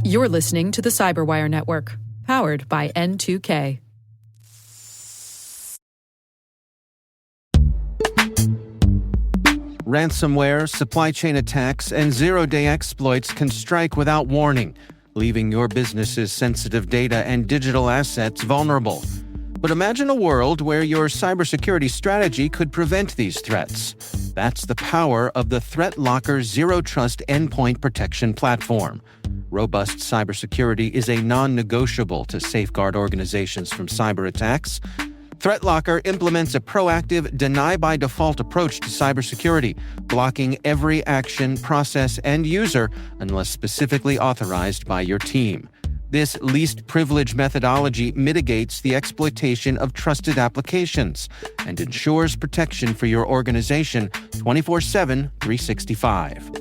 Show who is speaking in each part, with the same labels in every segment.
Speaker 1: You're listening to the Cyberwire Network, powered by N2K.
Speaker 2: Ransomware, supply chain attacks, and zero-day exploits can strike without warning, leaving your business's sensitive data and digital assets vulnerable. But imagine a world where your cybersecurity strategy could prevent these threats. That's the power of the ThreatLocker Zero Trust Endpoint Protection Platform. Robust cybersecurity is a non-negotiable to safeguard organizations from cyber attacks. ThreatLocker implements a proactive, deny-by-default approach to cybersecurity, blocking every action, process, and user unless specifically authorized by your team. This least privilege methodology mitigates the exploitation of trusted applications and ensures protection for your organization 24/7, 365.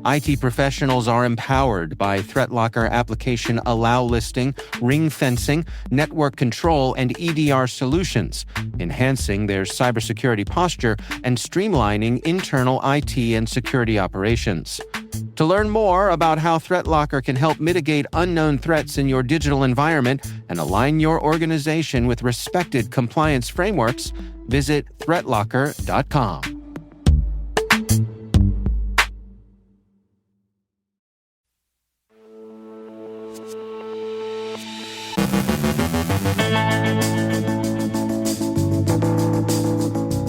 Speaker 2: IT professionals are empowered by ThreatLocker application allow listing, ring fencing, network control, and EDR solutions, enhancing their cybersecurity posture and streamlining internal IT and security operations. To learn more about how ThreatLocker can help mitigate unknown threats in your digital environment and align your organization with respected compliance frameworks, visit threatlocker.com.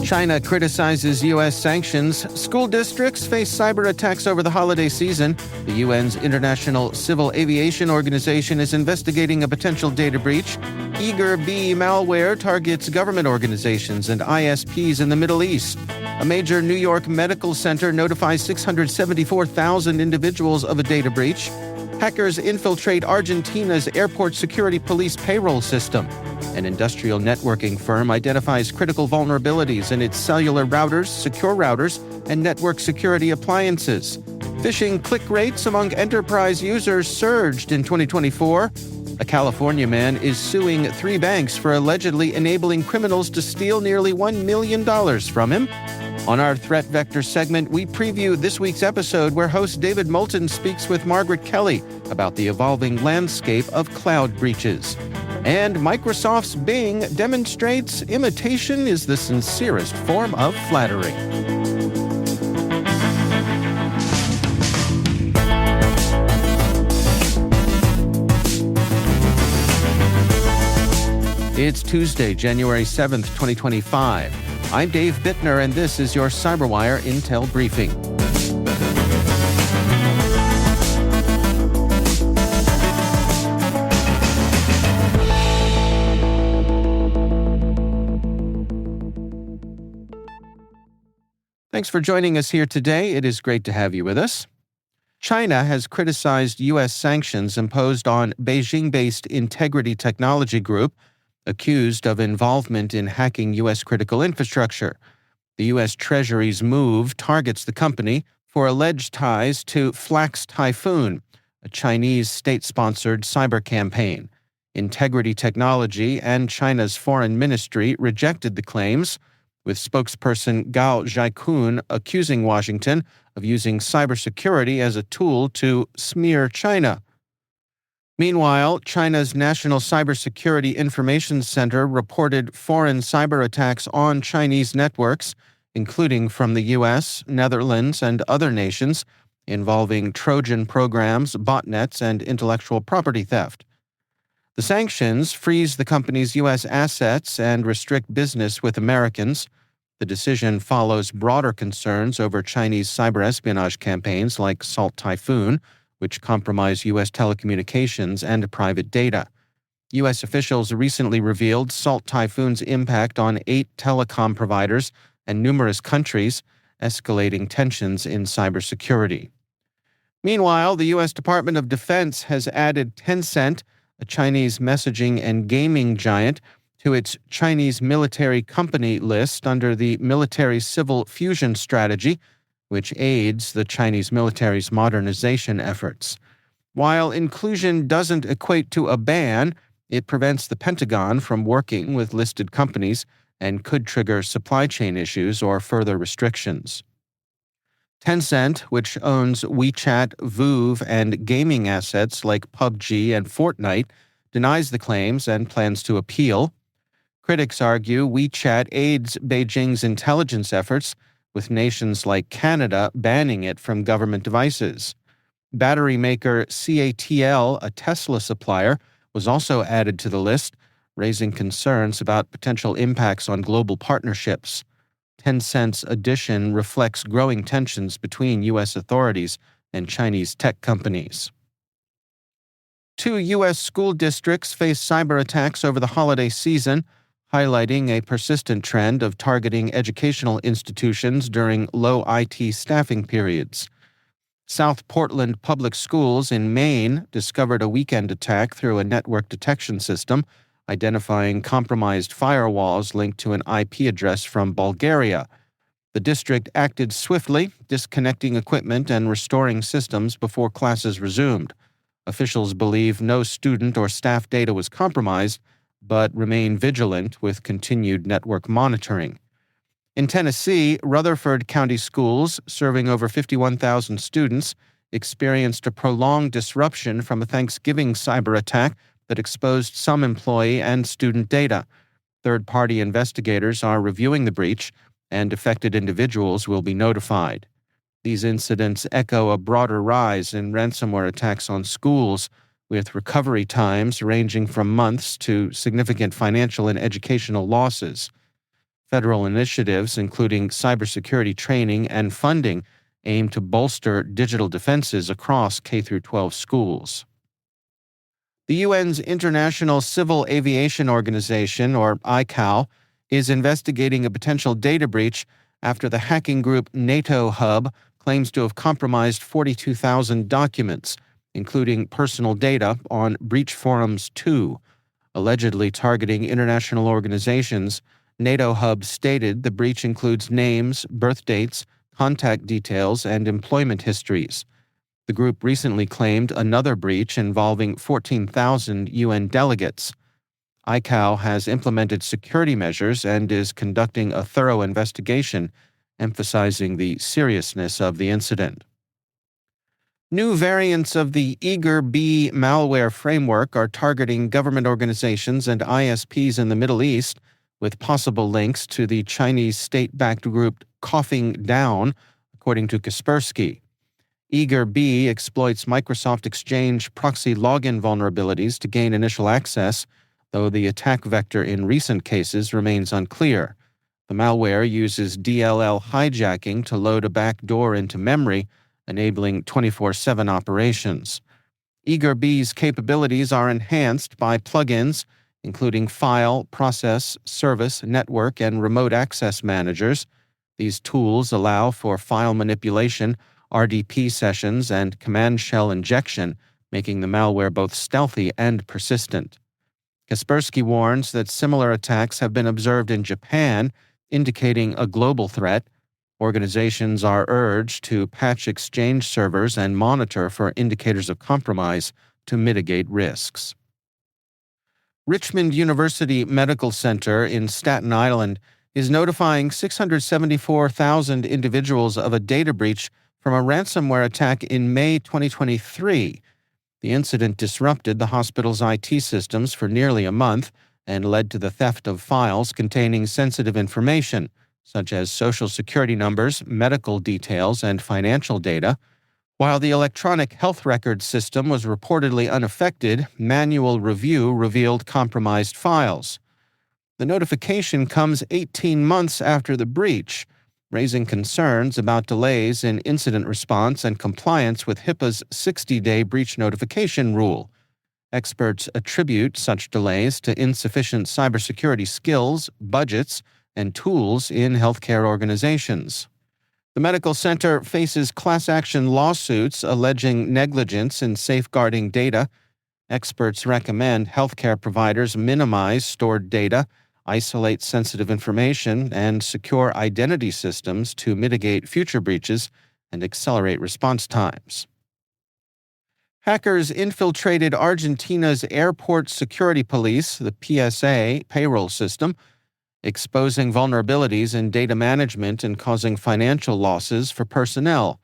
Speaker 2: China criticizes U.S. sanctions. School districts face cyber attacks over the holiday season. The UN's International Civil Aviation Organization is investigating a potential data breach. Eagerbee malware targets government organizations and ISPs in the Middle East. A major New York medical center notifies 674,000 individuals of a data breach. Hackers infiltrate Argentina's airport security police payroll system. An industrial networking firm identifies critical vulnerabilities in its cellular routers, secure routers, and network security appliances. Phishing click rates among enterprise users surged in 2024. A California man is suing 3 banks for allegedly enabling criminals to steal nearly $1 million from him. On our Threat Vector segment, we preview this week's episode where host David Moulton speaks with Margaret Kelley about the evolving landscape of cloud breaches. And Microsoft's Bing demonstrates imitation is the sincerest form of flattery. It's Tuesday, January 7th, 2025. I'm Dave Bittner, and this is your Cyberwire Intel Briefing. Thanks for joining us here today. It is great to have you with us. China has criticized U.S. sanctions imposed on Beijing-based Integrity Technology Group, accused of involvement in hacking U.S. critical infrastructure. The U.S. Treasury's move targets the company for alleged ties to Flax Typhoon, a Chinese state-sponsored cyber campaign. Integrity Technology and China's foreign ministry rejected the claims, with spokesperson Gao Zhaikun accusing Washington of using cybersecurity as a tool to smear China. Meanwhile, China's National Cybersecurity Information Center reported foreign cyber attacks on Chinese networks, including from the U.S., Netherlands, and other nations, involving Trojan programs, botnets, and intellectual property theft. The sanctions freeze the company's U.S. assets and restrict business with Americans. The decision follows broader concerns over Chinese cyber espionage campaigns like Salt Typhoon, which compromise U.S. telecommunications and private data. U.S. officials recently revealed Salt Typhoon's impact on 8 telecom providers and numerous countries, escalating tensions in cybersecurity. Meanwhile, the U.S. Department of Defense has added Tencent, a Chinese messaging and gaming giant, to its Chinese military company list under the Military Civil Fusion Strategy, which aids the Chinese military's modernization efforts. While inclusion doesn't equate to a ban, it prevents the Pentagon from working with listed companies and could trigger supply chain issues or further restrictions. Tencent, which owns WeChat, VooV, and gaming assets like PUBG and Fortnite, denies the claims and plans to appeal. Critics argue WeChat aids Beijing's intelligence efforts, with nations like Canada banning it from government devices. Battery maker CATL, a Tesla supplier, was also added to the list, raising concerns about potential impacts on global partnerships. Tencent's addition reflects growing tensions between U.S. authorities and Chinese tech companies. 2 U.S. school districts face cyber attacks over the holiday season, highlighting a persistent trend of targeting educational institutions during low IT staffing periods. South Portland Public Schools in Maine discovered a weekend attack through a network detection system, identifying compromised firewalls linked to an IP address from Bulgaria. The district acted swiftly, disconnecting equipment and restoring systems before classes resumed. Officials believe no student or staff data was compromised, but remain vigilant with continued network monitoring. In Tennessee, Rutherford County Schools, serving over 51,000 students, experienced a prolonged disruption from a Thanksgiving cyber attack that exposed some employee and student data. Third-party investigators are reviewing the breach, and affected individuals will be notified. These incidents echo a broader rise in ransomware attacks on schools, with recovery times ranging from months to significant financial and educational losses. Federal initiatives, including cybersecurity training and funding, aim to bolster digital defenses across K-12 schools. The UN's International Civil Aviation Organization, or ICAO, is investigating a potential data breach after the hacking group NATO Hub claims to have compromised 42,000 documents, including personal data, on Breach Forums 2. Allegedly targeting international organizations, NATO Hub stated the breach includes names, birth dates, contact details, and employment histories. The group recently claimed another breach involving 14,000 UN delegates. ICAO has implemented security measures and is conducting a thorough investigation, emphasizing the seriousness of the incident. New variants of the Eagerbee malware framework are targeting government organizations and ISPs in the Middle East, with possible links to the Chinese state-backed group Coughing Down, according to Kaspersky. Eagerbee exploits Microsoft Exchange proxy login vulnerabilities to gain initial access, though the attack vector in recent cases remains unclear. The malware uses DLL hijacking to load a backdoor into memory, enabling 24/7 operations. Eagerbee's capabilities are enhanced by plugins, including file, process, service, network, and remote access managers. These tools allow for file manipulation, RDP sessions, and command shell injection, making the malware both stealthy and persistent. Kaspersky warns that similar attacks have been observed in Japan, indicating a global threat. Organizations are urged to patch Exchange servers and monitor for indicators of compromise to mitigate risks. Richmond University Medical Center in Staten Island is notifying 674,000 individuals of a data breach from a ransomware attack in May 2023. The incident disrupted the hospital's IT systems for nearly a month and led to the theft of files containing sensitive information, such as social security numbers, medical details, and financial data. While the electronic health record system was reportedly unaffected, manual review revealed compromised files. The notification comes 18 months after the breach, raising concerns about delays in incident response and compliance with HIPAA's 60-day breach notification rule. Experts attribute such delays to insufficient cybersecurity skills, budgets, and tools in healthcare organizations. The medical center faces class action lawsuits alleging negligence in safeguarding data. Experts recommend healthcare providers minimize stored data, isolate sensitive information, and secure identity systems to mitigate future breaches and accelerate response times. Hackers infiltrated Argentina's airport security police, the PSA, payroll system, exposing vulnerabilities in data management and causing financial losses for personnel.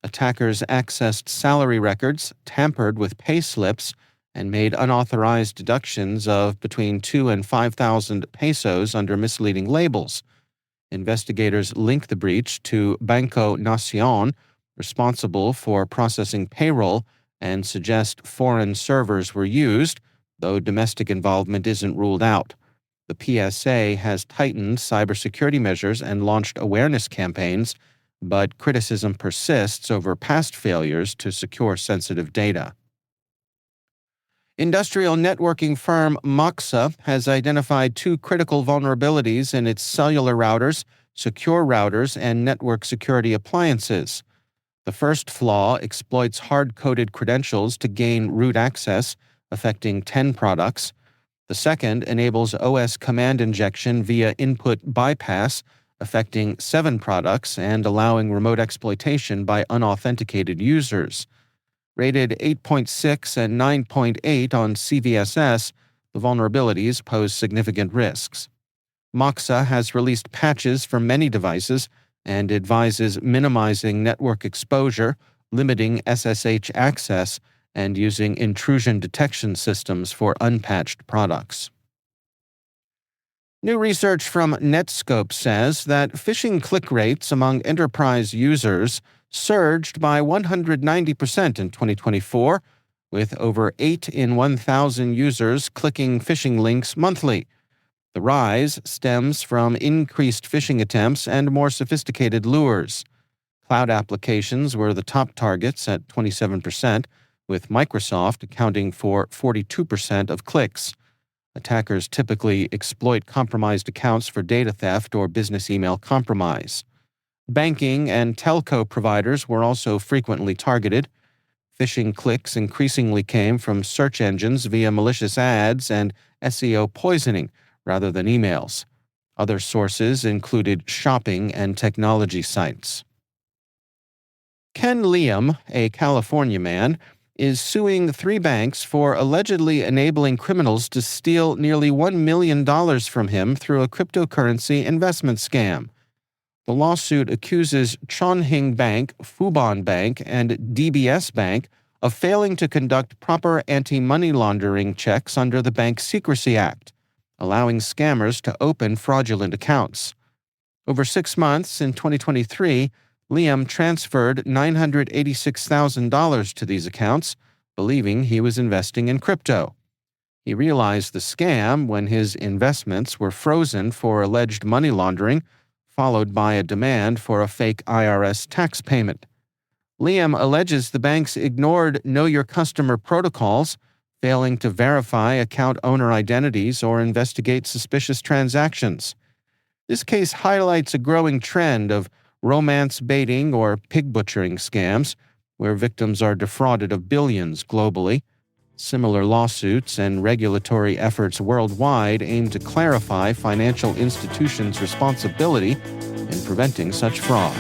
Speaker 2: Attackers accessed salary records, tampered with pay slips, and made unauthorized deductions of between 2,000 and 5,000 pesos under misleading labels. Investigators link the breach to Banco Nación, responsible for processing payroll, and suggest foreign servers were used, though domestic involvement isn't ruled out. The PSA has tightened cybersecurity measures and launched awareness campaigns, but criticism persists over past failures to secure sensitive data. Industrial networking firm Moxa has identified 2 critical vulnerabilities in its cellular routers, secure routers, and network security appliances. The first flaw exploits hard-coded credentials to gain root access, affecting 10 products. The second enables OS command injection via input bypass, affecting 7 products and allowing remote exploitation by unauthenticated users. Rated 8.6 and 9.8 on CVSS, the vulnerabilities pose significant risks. Moxa has released patches for many devices and advises minimizing network exposure, limiting SSH access, and using intrusion detection systems for unpatched products. New research from Netscope says that phishing click rates among enterprise users surged by 190% in 2024, with over 8 in 1,000 users clicking phishing links monthly. The rise stems from increased phishing attempts and more sophisticated lures. Cloud applications were the top targets at 27%, with Microsoft accounting for 42% of clicks. Attackers typically exploit compromised accounts for data theft or business email compromise. Banking and telco providers were also frequently targeted. Phishing clicks increasingly came from search engines via malicious ads and SEO poisoning rather than emails. Other sources included shopping and technology sites. Ken Liam, a California man, is suing 3 banks for allegedly enabling criminals to steal nearly $1 million from him through a cryptocurrency investment scam. The lawsuit accuses Chonhing Bank, Fubon Bank, and DBS Bank of failing to conduct proper anti-money laundering checks under the Bank Secrecy Act, allowing scammers to open fraudulent accounts. Over 6 months in 2023, Liam transferred $986,000 to these accounts, believing he was investing in crypto. He realized the scam when his investments were frozen for alleged money laundering, followed by a demand for a fake IRS tax payment. Liam alleges the banks ignored Know Your Customer protocols, failing to verify account owner identities or investigate suspicious transactions. This case highlights a growing trend of romance baiting or pig butchering scams, where victims are defrauded of billions globally. Similar lawsuits and regulatory efforts worldwide aim to clarify financial institutions' responsibility in preventing such fraud.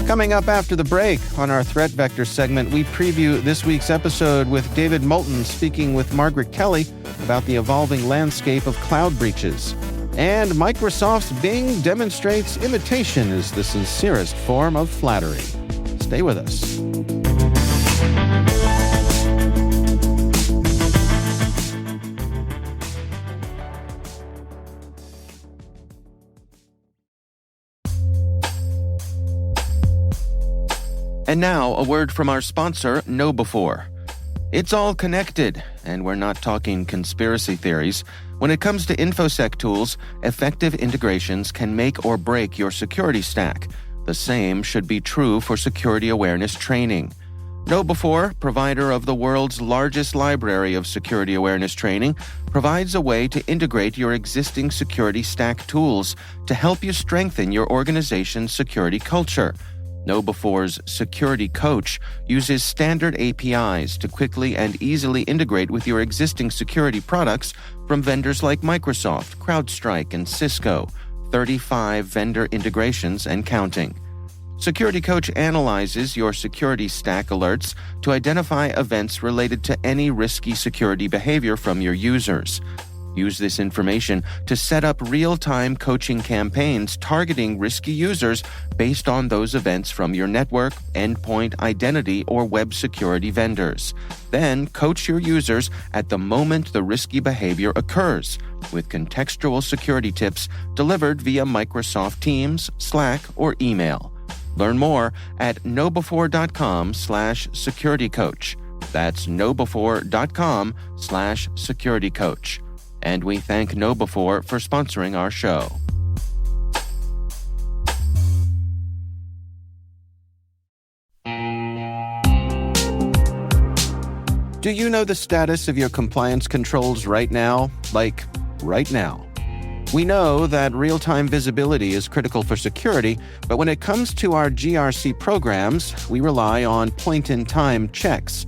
Speaker 2: Coming up after the break, on our Threat Vector segment, we preview this week's episode with David Moulton speaking with Margaret Kelley about the evolving landscape of cloud breaches. And Microsoft's Bing demonstrates imitation is the sincerest form of flattery. Stay with us. And now, a word from our sponsor, KnowBe4. It's all connected, and we're not talking conspiracy theories. When it comes to InfoSec tools, effective integrations can make or break your security stack. The same should be true for security awareness training. KnowBe4, provider of the world's largest library of security awareness training, provides a way to integrate your existing security stack tools to help you strengthen your organization's security culture. KnowBe4's Security Coach uses standard APIs to quickly and easily integrate with your existing security products from vendors like Microsoft, CrowdStrike, and Cisco, 35 vendor integrations and counting. Security Coach analyzes your security stack alerts to identify events related to any risky security behavior from your users. Use this information to set up real-time coaching campaigns targeting risky users based on those events from your network, endpoint, identity, or web security vendors. Then coach your users at the moment the risky behavior occurs, with contextual security tips delivered via Microsoft Teams, Slack, or email. Learn more at knowbefore.com/securitycoach. That's knowbefore.com/securitycoach. And we thank KnowBefore for sponsoring our show. Do you know the status of your compliance controls right now? Like, right now. We know that real-time visibility is critical for security, but when it comes to our GRC programs, we rely on point-in-time checks.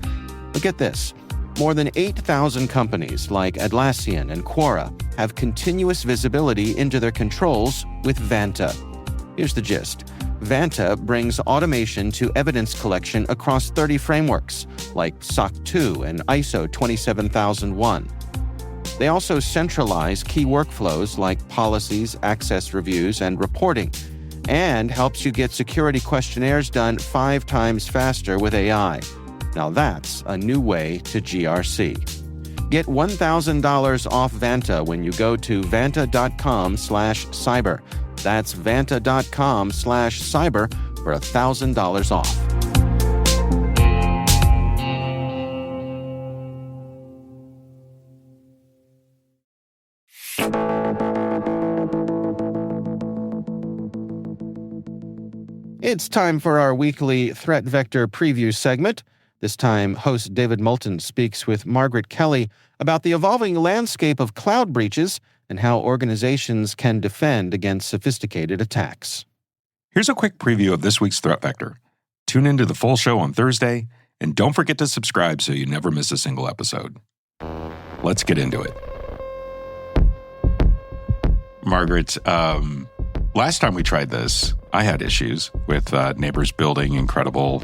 Speaker 2: But get this. More than 8,000 companies like Atlassian and Quora have continuous visibility into their controls with Vanta. Here's the gist. Vanta brings automation to evidence collection across 30 frameworks, like SOC 2 and ISO 27001. They also centralize key workflows like policies, access reviews, and reporting, and helps you get security questionnaires done 5 times faster with AI. Now that's a new way to GRC. Get $1,000 off Vanta when you go to vanta.com/cyber. That's vanta.com/cyber for $1,000 off. It's time for our weekly Threat Vector Preview segment. This time, host David Moulton speaks with Margaret Kelley about the evolving landscape of cloud breaches and how organizations can defend against sophisticated attacks.
Speaker 3: Here's a quick preview of this week's Threat Vector. Tune into the full show on Thursday, and don't forget to subscribe so you never miss a single episode. Let's get into it. Margaret, last time we tried this, I had issues with neighbors building incredible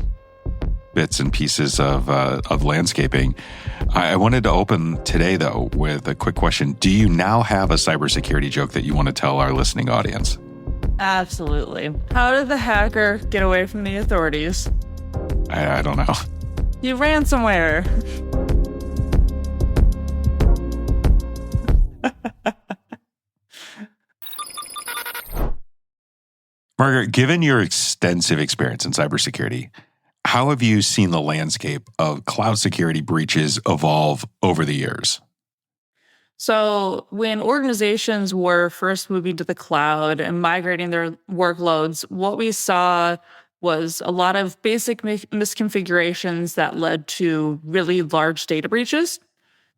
Speaker 3: bits and pieces of landscaping. I wanted to open today, though, with a quick question. Do you now have a cybersecurity joke that you want to tell our listening audience?
Speaker 4: Absolutely. How did the hacker get away from the authorities?
Speaker 3: I don't know.
Speaker 4: He ran somewhere.
Speaker 3: Margaret, given your extensive experience in cybersecurity, how have you seen the landscape of cloud security breaches evolve over the years?
Speaker 4: So when organizations were first moving to the cloud and migrating their workloads, what we saw was a lot of basic misconfigurations that led to really large data breaches.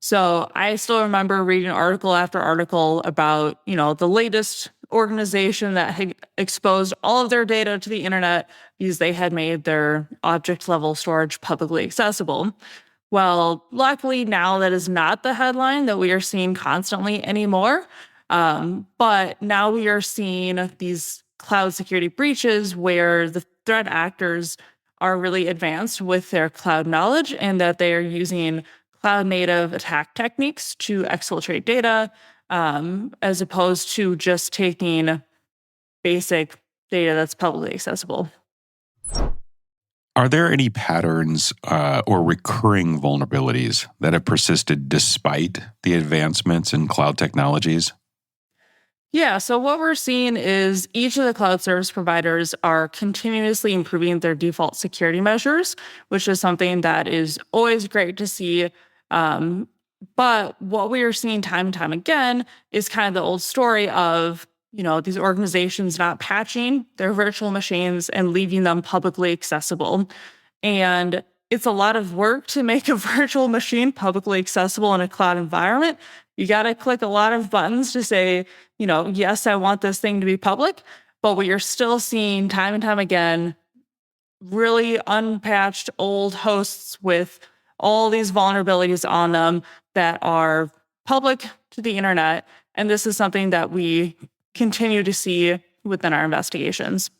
Speaker 4: So I still remember reading article after article about, the latest organization that had exposed all of their data to the internet because they had made their object level storage publicly accessible. Well, luckily now that is not the headline that we are seeing constantly anymore. But now we are seeing these cloud security breaches where the threat actors are really advanced with their cloud knowledge and that they are using cloud native attack techniques to exfiltrate data, as opposed to just taking basic data that's publicly accessible.
Speaker 3: Are there any patterns or recurring vulnerabilities that have persisted despite the advancements in cloud technologies?
Speaker 4: Yeah, so what we're seeing is each of the cloud service providers are continuously improving their default security measures, which is something that is always great to see. But what we are seeing time and time again is kind of the old story of, these organizations not patching their virtual machines and leaving them publicly accessible. And it's a lot of work to make a virtual machine publicly accessible in a cloud environment. You got to click a lot of buttons to say, yes, I want this thing to be public. But what you're still seeing time and time again, really unpatched old hosts with all these vulnerabilities on them that are public to the internet. And this is something that we continue to see within our investigations.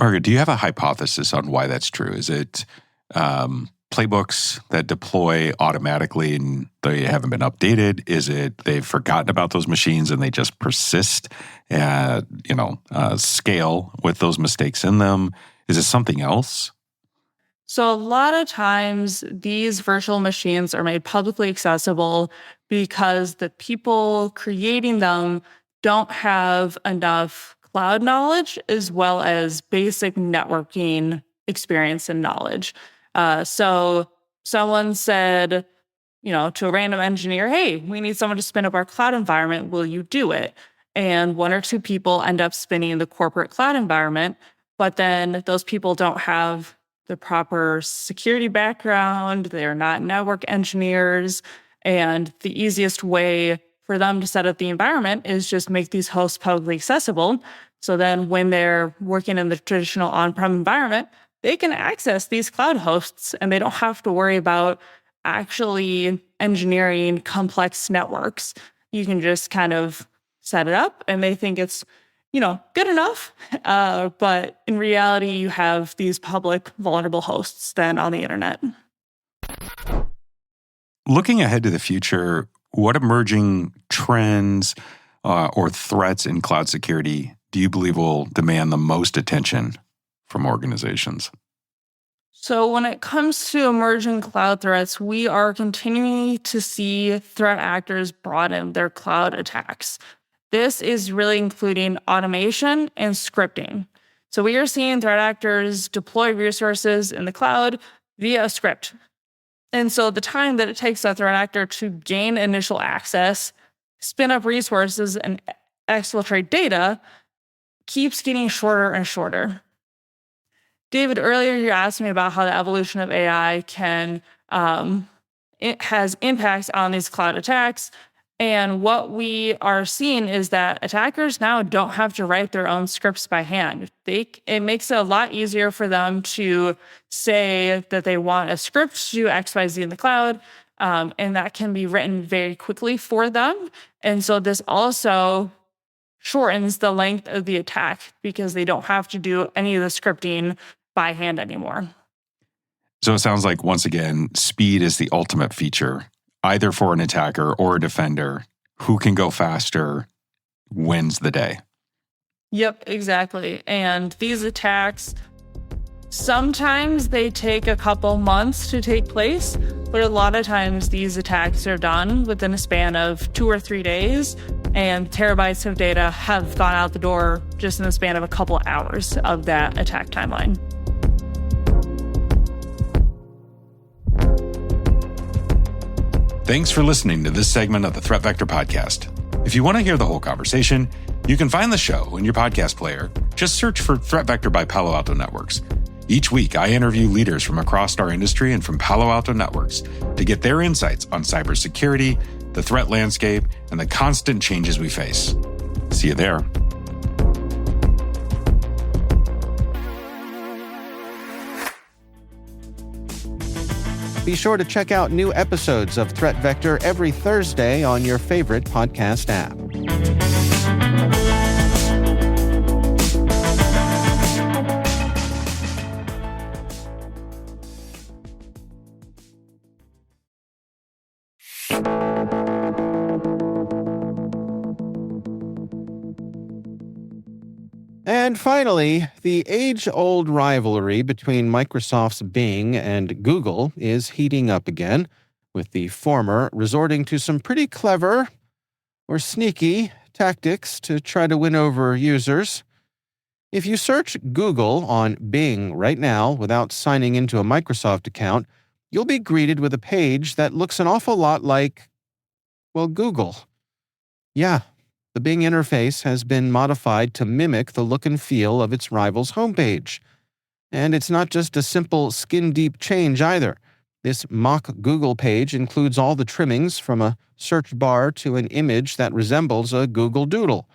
Speaker 3: Margaret, do you have a hypothesis on why that's true? Is it playbooks that deploy automatically and they haven't been updated? Is it they've forgotten about those machines and they just persist at, scale with those mistakes in them? Is it something else?
Speaker 4: So a lot of times these virtual machines are made publicly accessible because the people creating them don't have enough cloud knowledge as well as basic networking experience and knowledge. So someone said, to a random engineer, hey, we need someone to spin up our cloud environment. Will you do it? And one or two people end up spinning the corporate cloud environment, but then those people don't have the proper security background. They're not network engineers. And the easiest way for them to set up the environment is just make these hosts publicly accessible. So then when they're working in the traditional on-prem environment, they can access these cloud hosts and they don't have to worry about actually engineering complex networks. You can just kind of set it up and they think it's, good enough. But in reality, you have these public vulnerable hosts then on the internet.
Speaker 3: Looking ahead to the future, what emerging trends or threats in cloud security do you believe will demand the most attention from organizations?
Speaker 4: So when it comes to emerging cloud threats, we are continuing to see threat actors broaden their cloud attacks. This is really including automation and scripting. So we are seeing threat actors deploy resources in the cloud via a script. And so the time that it takes a threat actor to gain initial access, spin up resources, and exfiltrate data keeps getting shorter and shorter. David, earlier you asked me about how the evolution of AI it has impacts on these cloud attacks. And what we are seeing is that attackers now don't have to write their own scripts by hand. It makes it a lot easier for them to say that they want a script to do X, Y, Z in the cloud, and that can be written very quickly for them. And so this also shortens the length of the attack because they don't have to do any of the scripting by hand anymore.
Speaker 3: So it sounds like, once again, speed is the ultimate feature, either for an attacker or a defender. Who can go faster wins the day.
Speaker 4: Yep, exactly. And these attacks, sometimes they take a couple months to take place, but a lot of times these attacks are done within a span of 2 or 3 days, and terabytes of data have gone out the door just in the span of a couple hours of that attack timeline.
Speaker 3: Thanks for listening to this segment of the Threat Vector Podcast. If you want to hear the whole conversation, you can find the show in your podcast player. Just search for Threat Vector by Palo Alto Networks. Each week, I interview leaders from across our industry and from Palo Alto Networks to get their insights on cybersecurity, the threat landscape, and the constant changes we face. See you there.
Speaker 2: Be sure to check out new episodes of Threat Vector every Thursday on your favorite podcast app. And finally, the age-old rivalry between Microsoft's Bing and Google is heating up again, with the former resorting to some pretty clever or sneaky tactics to try to win over users. If you search Google on Bing right now without signing into a Microsoft account, you'll be greeted with a page that looks an awful lot like, well, Google. Yeah. The Bing interface has been modified to mimic the look and feel of its rival's homepage. And it's not just a simple skin-deep change either. This mock Google page includes all the trimmings from a search bar to an image that resembles a Google Doodle.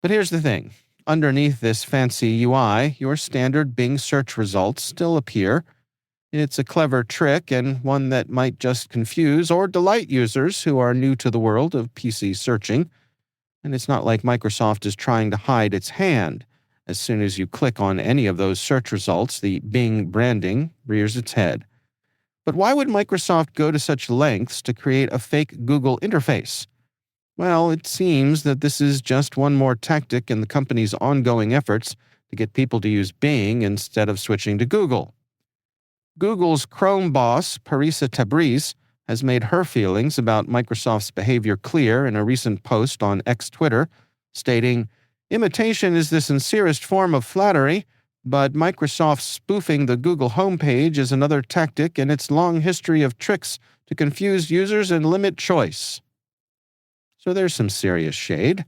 Speaker 2: But here's the thing. Underneath this fancy UI, your standard Bing search results still appear. It's a clever trick and one that might just confuse or delight users who are new to the world of PC searching. And it's not like Microsoft is trying to hide its hand, As soon as you click on any of those search results, the Bing branding rears its head. But why would Microsoft go to such lengths to create a fake Google interface? Well, it seems that this is just one more tactic in the company's ongoing efforts to get people to use Bing instead of switching to Google. Google's Chrome boss, Parisa Tabriz, has made her feelings about Microsoft's behavior clear in a recent post on X-Twitter, stating, "Imitation is the sincerest form of flattery, but Microsoft spoofing the Google homepage is another tactic in its long history of tricks to confuse users and limit choice." So there's some serious shade.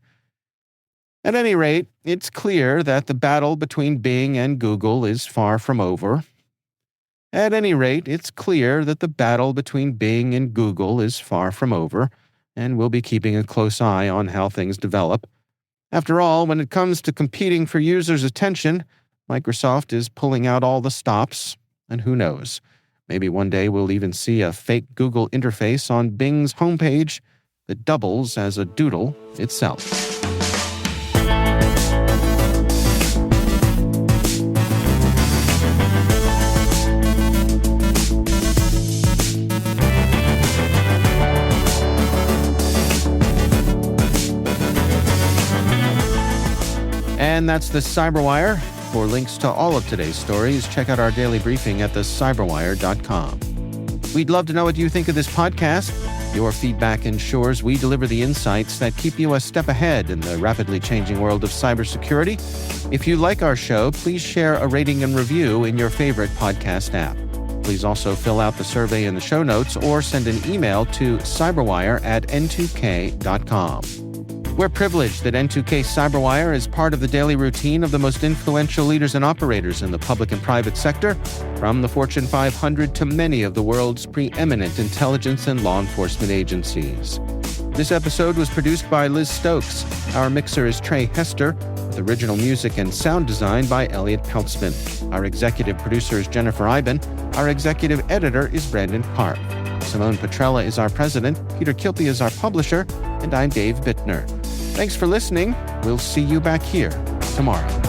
Speaker 2: At any rate, it's clear that the battle between Bing and Google is far from over. And we'll be keeping a close eye on how things develop. After all, when it comes to competing for users' attention, Microsoft is pulling out all the stops, and who knows, maybe one day we'll even see a fake Google interface on Bing's homepage that doubles as a doodle itself. And that's the Cyberwire. For links to all of today's stories, check out our daily briefing at thecyberwire.com. We'd love to know what you think of this podcast. Your feedback ensures we deliver the insights that keep you a step ahead in the rapidly changing world of cybersecurity. If you like our show, please share a rating and review in your favorite podcast app. Please also fill out the survey in the show notes or send an email to cyberwire@n2k.com. We're privileged that N2K Cyberwire is part of the daily routine of the most influential leaders and operators in the public and private sector, from the Fortune 500 to many of the world's preeminent intelligence and law enforcement agencies. This episode was produced by Liz Stokes. Our mixer is Trey Hester, with original music and sound design by Elliot Poutzman. Our executive producer is Jennifer Iben. Our executive editor is Brandon Park. Simone Petrella is our president, Peter Kilpe is our publisher, and I'm Dave Bittner. Thanks for listening. We'll see you back here tomorrow.